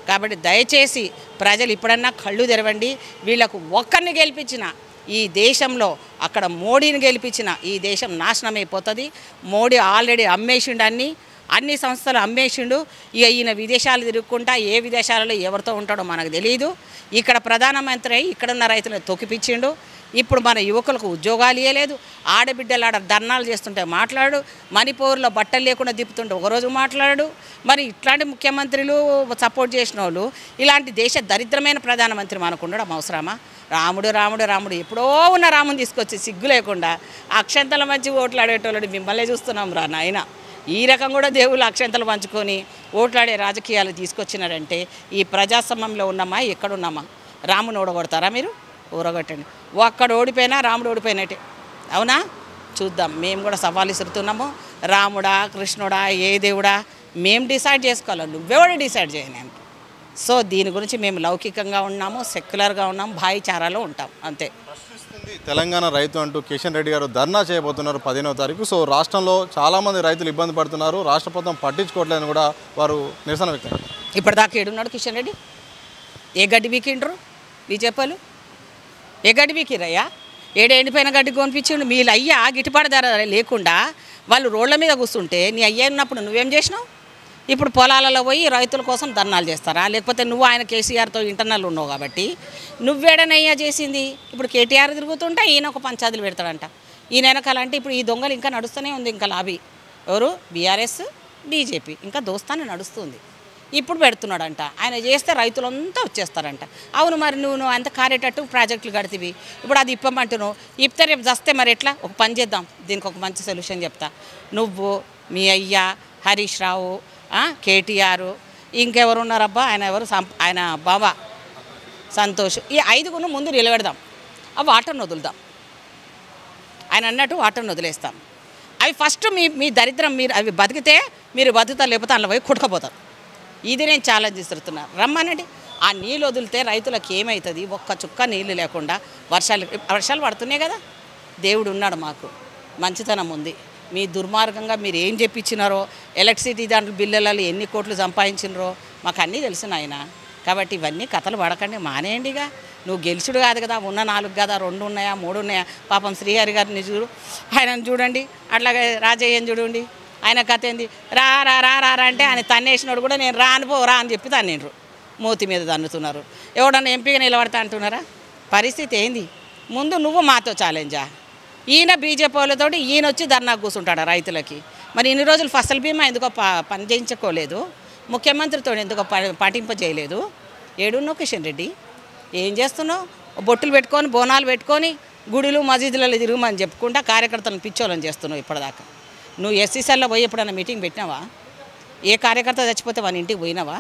కాబట్టి దయచేసి ప్రజలు ఇప్పుడన్నా కళ్ళు తెరవండి. వీళ్ళకు ఒక్కరిని గెలిపించిన ఈ దేశంలో అక్కడ మోడీని గెలిపించిన ఈ దేశం నాశనం అయిపోతుంది. మోడీ ఆల్రెడీ అమ్మేసిండు, అన్ని సంస్థలు అమ్మేసిండు. ఇక ఈయన విదేశాలు తిరుగుకుంటా ఏ విదేశాలలో ఎవరితో ఉంటాడో మనకు తెలియదు. ఇక్కడ ప్రధానమంత్రి అయి ఇక్కడున్న రైతులను తొక్కిపించిండు. ఇప్పుడు మన యువకులకు ఉద్యోగాలు ఇవ్వలేదు. ఆడబిడ్డలు ఆడ ధర్నాలు చేస్తుంటే మాట్లాడు, మణిపూర్లో బట్టలు లేకుండా దిప్పుతుంటే ఒకరోజు మాట్లాడు. మరి ఇట్లాంటి ముఖ్యమంత్రులు సపోర్ట్ చేసిన వాళ్ళు ఇలాంటి దేశ దరిద్రమైన ప్రధానమంత్రి మనకు ఉండడం అవసరమా? రాముడు రాముడు రాముడు ఎప్పుడో ఉన్న రాముని తీసుకొచ్చి సిగ్గు లేకుండా అక్షంతల మంచి ఓట్లాడేటోళ్ళని మిమ్మల్ని చూస్తున్నాం రా నాయన. ఈ రకం కూడా దేవుళ్ళు అక్షంతలు పంచుకొని ఓట్లాడే రాజకీయాలు తీసుకొచ్చినారంటే ఈ ప్రజాస్వామ్యంలో ఉన్నామా ఎక్కడున్నామా? రాముని ఓడగొడతారా మీరు? ఊరగొట్టండి. ఒక్కడు ఓడిపోయినా రాముడు ఓడిపోయినట్టే. అవునా? చూద్దాం. మేము కూడా సవాలు ఇస్తున్నాము. రాముడా కృష్ణుడా ఏ దేవుడా మేము డిసైడ్ చేసుకోవాలి, నువ్వెవడు డిసైడ్ చేయడానికి. సో దీని గురించి మేము లౌకికంగా ఉన్నాము, సెక్యులర్గా ఉన్నాము, భాయిచారాలో ఉంటాం అంతే. తెలంగాణ రైతు అంటూ కిషన్ రెడ్డి గారు ధర్నా చేయబోతున్నారు 15వ తారీఖు. సో రాష్ట్రంలో చాలామంది రైతులు ఇబ్బంది పడుతున్నారు, రాష్ట్ర ప్రభుత్వం పట్టించుకోవట్లేదని కూడా వారు నిరసన వ్యక్తం. ఇప్పటిదాకా ఏడున్నాడు కిషన్ రెడ్డి? ఏ గడ్డి వీకిండ్రు బీజేపీలు? ఏ గడ్డి వీకిరయ్యా? ఎండిపోయిన గడ్డి కొనిపించిండు. వీళ్ళు అయ్యా గిట్టుబాటు ధర లేకుండా వాళ్ళు రోడ్ల మీద కూర్చుంటే నీ అయ్యా ఉన్నప్పుడు నువ్వేం చేసినావు? ఇప్పుడు పొలాలలో పోయి రైతుల కోసం ధర్నాలు చేస్తారా? లేకపోతే నువ్వు ఆయన కేసీఆర్తో ఇంటర్నల్ ఉన్నావు కాబట్టి నువ్వేడనయ్యా చేసింది? ఇప్పుడు కేటీఆర్ తిరుగుతుంటే ఈయన ఒక పంచాయతీలు పెడతాడంట. ఈయన వెనకాలంటే ఇప్పుడు ఈ దొంగలు ఇంకా నడుస్తూనే ఉంది. ఇంకా లాబీ ఎవరు? బీఆర్ఎస్ బీజేపీ ఇంకా దోస్తానే నడుస్తుంది. ఇప్పుడు పెడుతున్నాడంట. ఆయన చేస్తే రైతులంతా వచ్చేస్తారంట. అవును, మరి నువ్వు అంత కారేటట్టు ప్రాజెక్టులు కడితివి, ఇప్పుడు అది ఇప్పమంటున్నావు. ఇప్పితే రేపు వస్తే మరి ఎట్లా? ఒక పని చేద్దాం, దీనికి ఒక మంచి సొల్యూషన్ చెప్తా. నువ్వు, మీ అయ్యా, హరీష్ రావు, కేటీఆర్, ఇంకెవరు ఉన్నారబ్బా, ఆయన ఎవరు, ఆయన బాబా సంతోష్, ఈ 5గురు ముందు నిలబెడదాం. ఆ వాటర్ని వదులుదాం. ఆయన అన్నట్టు వాటర్ని వదిలేస్తాం. అవి ఫస్ట్ మీ దరిద్రం, మీరు అవి బతికితే మీరు బతుకుతారు, లేకపోతే అందులో పోయి కుట్టుకపోతారు. ఇది నేను ఛాలెంజ్ ఇస్తున్నా. రమ్మనండి. ఆ నీళ్ళు వదిలితే రైతులకు ఏమవుతుంది? ఒక్క చుక్క నీళ్ళు లేకుండా వర్షాలు పడుతున్నాయి కదా. దేవుడు ఉన్నాడు, మాకు మంచితనం ఉంది. మీ దుర్మార్గంగా మీరు ఏం చెప్పించినారో, ఎలక్ట్రిసిటీ దాంట్లో బిల్లులలో ఎన్ని కోట్లు సంపాదించినారో మాకు అన్నీ తెలిసిన ఆయన. కాబట్టి ఇవన్నీ కథలు పడకండి, మానేయండిగా. నువ్వు గెలుచుడు కాదు కదా, ఉన్న 4 కదా, 2 ఉన్నాయా 3 ఉన్నాయా? పాపం శ్రీహరి గారిని చూడు, ఆయనను చూడండి. అట్లాగే రాజయ్యని చూడండి, ఆయన కథ ఏంది? రా రా రా రా అంటే ఆయన తన్నేసినోడు కూడా నేను రానుపోరా అని చెప్పి తన్నిండ్రు. మూతి మీద తన్నుతున్నారు. ఎవడన్నా ఎంపీగా నిలబడతా అంటున్నారా? పరిస్థితి ఏంది? ముందు నువ్వు మాతో ఛాలెంజా? ఈయన బీజేపీ వాళ్ళతోటి ఈయన వచ్చి ధర్నాకు కూర్చుంటాడా రైతులకి? మరి ఇన్ని రోజులు ఫసల్ బీమా ఎందుకో పని చేయించుకోలేదు? ముఖ్యమంత్రితో ఎందుకో పాటింపజేయలేదు? ఏడున్నావు కిషన్ రెడ్డి? ఏం చేస్తున్నావు? బొట్టులు పెట్టుకొని బోనాలు పెట్టుకొని గుడులు మసీదులలో తిరుగుమని చెప్పుకుంటా కార్యకర్తలను పిచ్చోళ్ళని చేస్తున్నావు ఇప్పటిదాకా. నువ్వు ఎస్సీసీలో పోయి ఎప్పుడైనా మీటింగ్ పెట్టినావా? ఏ కార్యకర్త చచ్చిపోతే వాళ్ళ ఇంటికి పోయినావా?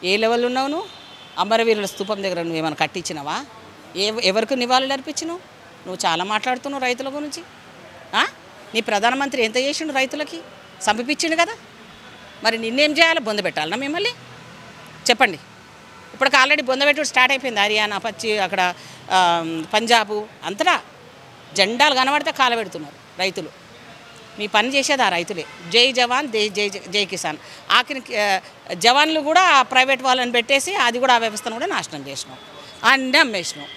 ఏ లెవెల్ ఉన్నావు నువ్వు? అమరవీరుల స్తూపం దగ్గర నువ్వేమైనా కట్టించినావా? ఎవరికి నివాళులు అర్పించినావు? నువ్వు చాలా మాట్లాడుతున్నావు రైతుల గురించి. నీ ప్రధానమంత్రి ఎంత చేసిండు రైతులకి? సంపిపించిండు కదా. మరి నిన్నేం చేయాలి? బొంద పెట్టాలన్నా మిమ్మల్ని? చెప్పండి. ఇప్పటికి ఆల్రెడీ బొంద పెట్టుడు స్టార్ట్ అయిపోయింది. హర్యానా, అక్కడ పంజాబు అంతటా జెండాలు కనబడితే కాలబెడుతున్నారు రైతులు. మీ పని చేసేది ఆ రైతులే. జై జవాన్ జై కిసాన్. ఆఖరి జవాన్లు కూడా ప్రైవేట్ వాళ్ళని పెట్టేసి అది కూడా ఆ వ్యవస్థను కూడా నాశనం చేసినాం, అన్నీ అమ్మేసినాం.